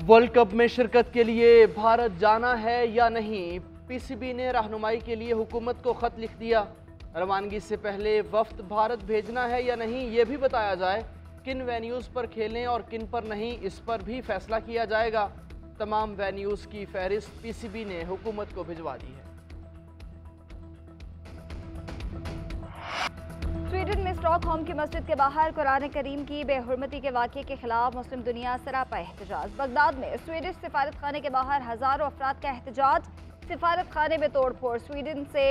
World cup में शिरकत के लिए भारत जाना है या नहीं, पीसीबी ने रहनुमाई के लिए हुकूमत को खत लिख दिया। रवानगी से पहले वफ्द भारत भेजना है या नहीं, ये भी बताया जाए। किन वेन्यूज़ पर खेलें और किन पर नहीं, इस पर भी फैसला किया जाएगा। तमाम वेन्यूज़ की फहरिस्त पीसीबी ने हुकूमत को भिजवा दी है। स्वीडन में स्टॉकहोम की मस्जिद के बाहर कुरान करीम की बेहुरमती के वाक़े के खिलाफ मुस्लिम दुनिया सरापा एहतजाज। बगदाद में स्वीडिश सिफारत खाने के बाहर हज़ारों अफराद का एहतजाज। सिफारत खाने में तोड़ फोड़, स्वीडन से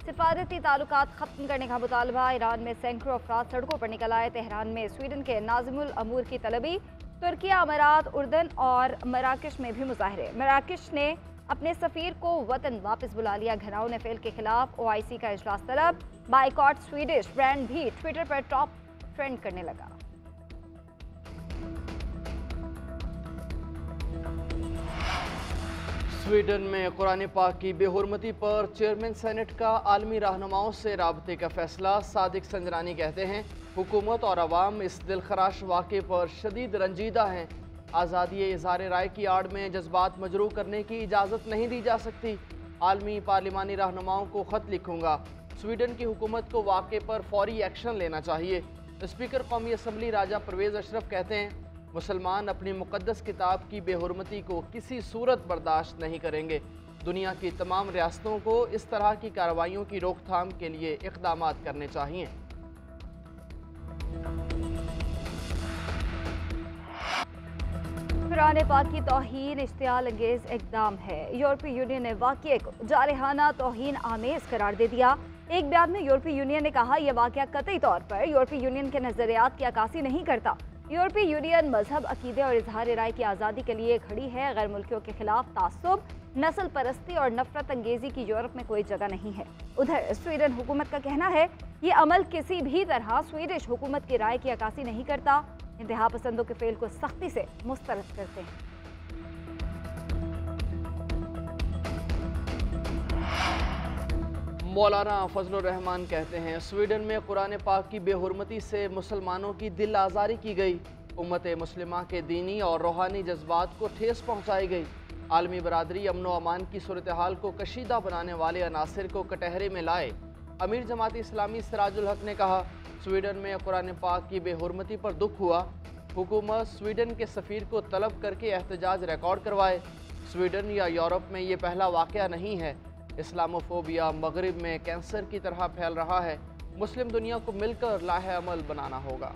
सिफारती ताल्लुकात ख़त्म करने का मुतालबा। ईरान में सैकड़ों अफराद सड़कों पर निकल आए। तेहरान में स्वीडन के नाज़िमुल अमूर की तलबी। तुर्किया, अमारात, उर्दन और मराकश में भी मुजाहरे। मराकश ने अपने सफ़ीर को वतन वापस बुला लिया। घनाओं ने फेल के खिलाफ OIC का इजलास तलब। बाइकॉट स्वीडिश ब्रांड भी ट्विटर पर टॉप ट्रेंड करने लगा। स्वीडन में कुरान पाक की बेहुरमती पर चेयरमैन सेनेट का आलमी रहनुमाओं से राबते का फैसला। सादिक संजरानी कहते हैं, हुकूमत और अवाम इस दिलखराश वाक़े पर शदीद रंजीदा हैं। आज़ादी इज़हार राय की आड़ में जज्बात मजरू करने की इजाज़त नहीं दी जा सकती। आलमी पार्लिमानी रहनुमाओं को ख़त लिखूंगा। स्वीडन की हुकूमत को वाक़े पर फौरी एक्शन लेना चाहिए। स्पीकर कौमी असम्बली राजा परवेज़ अशरफ कहते हैं, मुसलमान अपनी मुक़द्दस किताब की बेहुरमती को किसी सूरत बर्दाश्त नहीं करेंगे। दुनिया की तमाम रियासतों को इस तरह की कार्रवाइयों की रोकथाम के लिए इक़दामात करने चाहिए। कुरान पाक की तौहीन इश्तियाल अंगेज इक़दाम है। यूरोपीय यूनियन ने वाक़ये को जारहाना तौहीन आमेज़ करार दे दिया। एक बयान में यूरोपीय यूनियन ने कहा, यह वाक़या कतई तौर पर यूरोपीय यूनियन के नज़रियात की अक्कासी नहीं करता। यूरोपीय यूनियन मजहब, अकीदे और इजहार राय की आज़ादी के लिए खड़ी है। गैर मुल्कियों के खिलाफ तासुब, नस्ल परस्ती और नफरत अंगेजी की यूरोप में कोई जगह नहीं है। उधर स्वीडन हुकूमत का कहना है, ये अमल किसी भी तरह स्वीडिश हुकूमत की राय की अक्कासी नहीं करता। इंतहा पसंदों के फेल को सख्ती से मुस्तरद करते हैं। मौलाना फजलुर रहमान कहते हैं, स्वीडन में कुरान पाक की बेहुरमती से मुसलमानों की दिल आज़ारी की गई। उम्मत मुस्लिमा के दीनी और रूहानी जज्बात को ठेस पहुँचाई गई। आलमी बरादरी अमन व अमान की सूरत हाल को कशीदा बनाने वाले अनासिर को कटहरे में लाए। अमीर जमात इस्लामी सिराजुल हक ने कहा, स्वीडन में कुरान पाक की बेहुरमती पर दुख हुआ। हुकूमत स्वीडन के सफ़ीर को तलब करके एहतजाज रिकॉर्ड करवाए। स्वीडन या यूरोप में ये पहला वाक़या नहीं है। इस्लामोफोबिया मगरिब में कैंसर की तरह फैल रहा है। मुस्लिम दुनिया को मिलकर लाहे अमल बनाना होगा।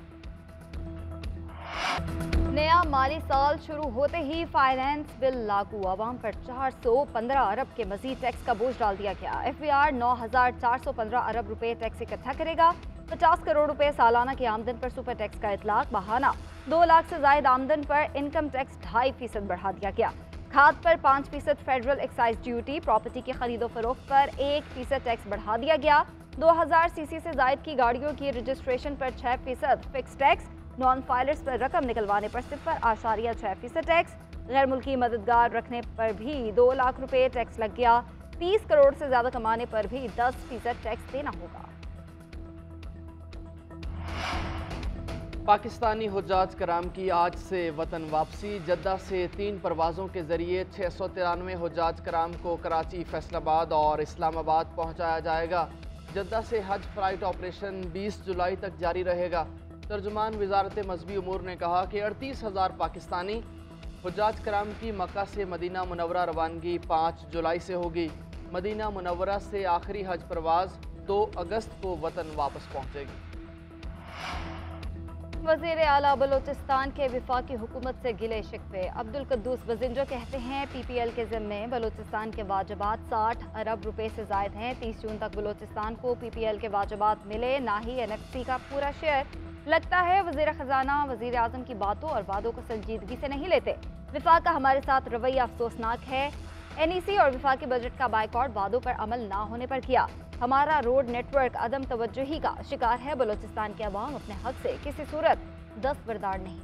नया माली साल शुरू होते ही फाइनेंस बिल लागू। आवाम पर 415 अरब के मजीद टैक्स का बोझ डाल दिया गया। FBR 9,415 अरब रुपए टैक्स इकट्ठा करेगा। 50 करोड़ रुपए सालाना की आमदन पर सुपर टैक्स का इतलाक। बहाना 2 लाख से जायद आमदन पर इनकम टैक्स 2.5% बढ़ा दिया गया। खाद पर 5% फेडरल एक्साइज ड्यूटी। प्रॉपर्टी की खरीदो फरोख्त पर 1% टैक्स बढ़ा दिया गया। 2000 सीसी से जायद की गाड़ियों की रजिस्ट्रेशन पर 6% फिक्स टैक्स। नॉन फाइलर्स पर रकम निकलवाने पर 0.6% टैक्स। गैर मुल्की मददगार रखने पर भी 2 लाख रुपए टैक्स लग गया। 30 करोड़ से ज्यादा कमाने पर भी 10% टैक्स देना होगा। पाकिस्तानी हुज्जाज कराम की आज से वतन वापसी। जद्दा से 3 परवाज़ों के ज़रिए 693 हुज्जाज कराम को कराची, फैसलाबाद और इस्लामाबाद पहुँचाया जाएगा। जद्दा से हज फ्लाइट ऑपरेशन 20 जुलाई तक जारी रहेगा। तर्जुमान वज़ारत मज़हबी उमूर ने कहा कि 38,000 पाकिस्तानी हुज्जाज कराम की मक्का से मदीना मुनव्वरा रवानगी 5 जुलाई से होगी। मदीना मुनव्वरा से आखिरी हज परवाज़ 2 अगस्त को वतन वापस पहुँचेगी। वज़ीर आला बलोचिस्तान के वफाकी हुकूमत से गिले शिकवे। अब्दुल कद्दूस बजिंजो कहते हैं, PPL के ज़िम्मे बलोचिस्तान के वाजिबात 60 अरब रुपए से ज़ायद हैं। 30 जून तक बलोचिस्तान को PPL के वाजिबात मिले, ना ही NFC का पूरा शेयर। लगता है वज़ीर ख़जाना वज़ीर आज़म की बातों और वादों को संजीदगी से नहीं लेते। वफाक का हमारे साथ रवैया अफसोसनाक है। NEC और वफाकी बजट का बाइकॉट वादों पर अमल ना होने पर किया। हमारा रोड नेटवर्क अदम तवज्जुही का शिकार है। बलोचिस्तान के अवाम अपने हक से किसी सूरत दस्तबरदार नहीं।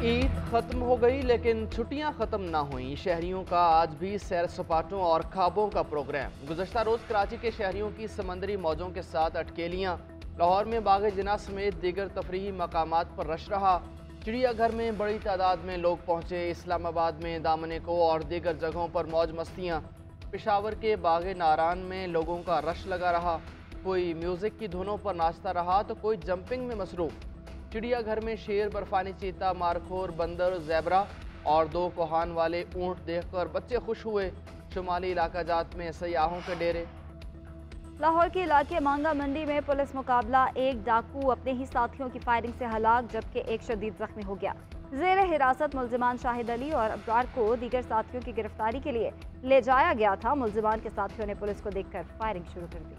ईद खत्म हो गई लेकिन छुट्टियां खत्म ना हुई। शहरियों का आज भी सैर सपाटों और ख्वाबों का प्रोग्राम। गुज़श्ता रोज़ कराची के शहरियों की समंदरी मौजों के साथ अटकेलियां, लाहौर में बाग जिना समेत दीगर तफरीही मकामात पर रश रहा। चिड़ियाघर में बड़ी तादाद में लोग पहुंचे। इस्लामाबाद में दामने को और दीगर जगहों पर मौज मस्तियाँ। पेशावर के बाग नारान में लोगों का रश लगा रहा। कोई म्यूज़िक की धुनों पर नाचता रहा तो कोई जंपिंग में मसरूफ़। चिड़ियाघर में शेर, बर्फानी चीता, मारखोर बंदर, ज़ेबरा और 2 कोहान वाले ऊँट देखकर बच्चे खुश हुए। शुमाली इलाका जात में सयाहों के डेरे। लाहौर के इलाके मांगा मंडी में पुलिस मुकाबला, एक डाकू अपने ही साथियों की फायरिंग से हलाक जबकि एक शदीद जख्मी हो गया। जेर हिरासत मुल्जिमान शाहिद अली और अब्रार को दीगर साथियों की गिरफ्तारी के लिए ले जाया गया था। मुल्जिमान के साथियों ने पुलिस को देखकर फायरिंग शुरू कर दी।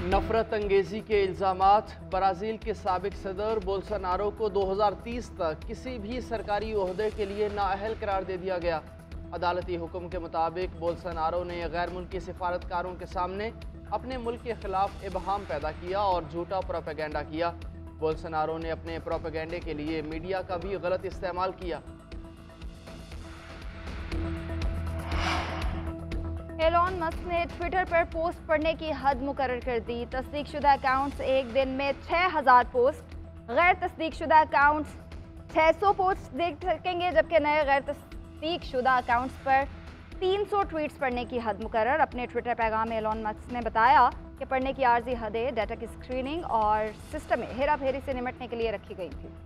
नफरत अंगेजी के इल्ज़ामात। ब्राज़ील के साबिक सदर बोल्सोनारो को 2030 तक किसी भी सरकारी ओहदे के लिए नाअहल करार दे दिया गया। अदालती हुक्म के मुताबिक बोल्सोनारो ने गैर मुल्की सिफारतकारों के सामने अपने मुल्क के खिलाफ इबहाम पैदा किया और झूठा प्रोपेगेंडा किया। बोल्सोनारो ने अपने प्रोपेगेंडे के लिए मीडिया का भी गलत इस्तेमाल किया। एलॉन मस्क ने ट्विटर पर पोस्ट पढ़ने की हद मुकर्रर कर दी। तस्दीकशुदा अकाउंट्स एक दिन में 6000 पोस्ट, गैर तस्दीकशुदा अकाउंट्स 600 पोस्ट देख सकेंगे जबकि नए गैर तस्दीकशुदा अकाउंट्स पर 300 ट्वीट्स पढ़ने की हद मुकर्रर। अपने ट्विटर पैगाम में एलॉन मस्क ने बताया कि पढ़ने की आर्जी हदें डाटा की स्क्रीनिंग और सिस्टम में हेरा फेरी से निपटने के लिए रखी गई थी।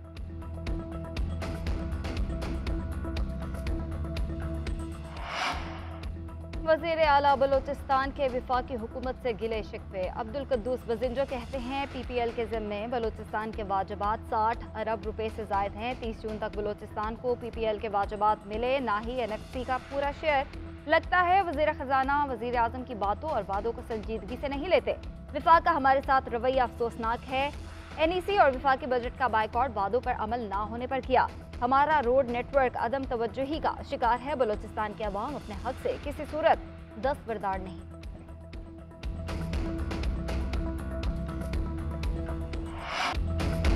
वज़ीर आला बलोचिस्तान के वफाकी हुकूमत से गिले शिकवे। अब्दुल कद्दूस बजिंजो कहते हैं PPL के ज़िम्मे बलोचिस्तान के वाजबात 60 अरब रुपए से ज़ायद हैं। 30 जून तक बलोचिस्तान को PPL के वाजबात मिले, ना ही NFC का पूरा शेयर। लगता है वज़ीर ख़जाना वज़ीर आज़म की बातों और वादों को संजीदगी से नहीं लेते। वफाक का हमारे साथ रवैया अफसोसनाक है। NEC और वफाकी बजट का बाइकआउट वादों पर अमल ना होने पर किया। हमारा रोड नेटवर्क अदम तवज्जुही का शिकार है। बलोचिस्तान के अवाम अपने हक से किसी सूरत दस्तबरदार नहीं।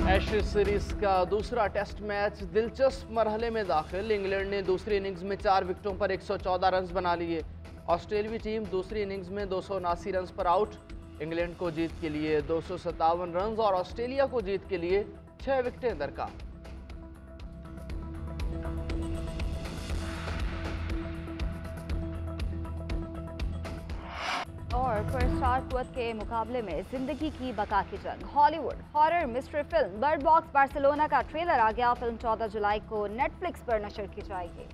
एशेज सीरीज का दूसरा टेस्ट मैच दिलचस्प मरहले में दाखिल। इंग्लैंड ने दूसरी इनिंग्स में 4 विकेटों पर 114 रन बना लिए। ऑस्ट्रेलियाई टीम दूसरी इनिंग्स में 279 रन पर आउट। इंग्लैंड को जीत के लिए 257 रन और ऑस्ट्रेलिया को जीत के लिए 6 विकेटें दरकार। और पुरस्कार कुव्वत के मुकाबले में जिंदगी की बका की जंग। Hollywood horror mystery film bird box Barcelona का ट्रेलर आ गया। फिल्म 14 जुलाई को नेटफ्लिक्स पर नशर की जाएगी।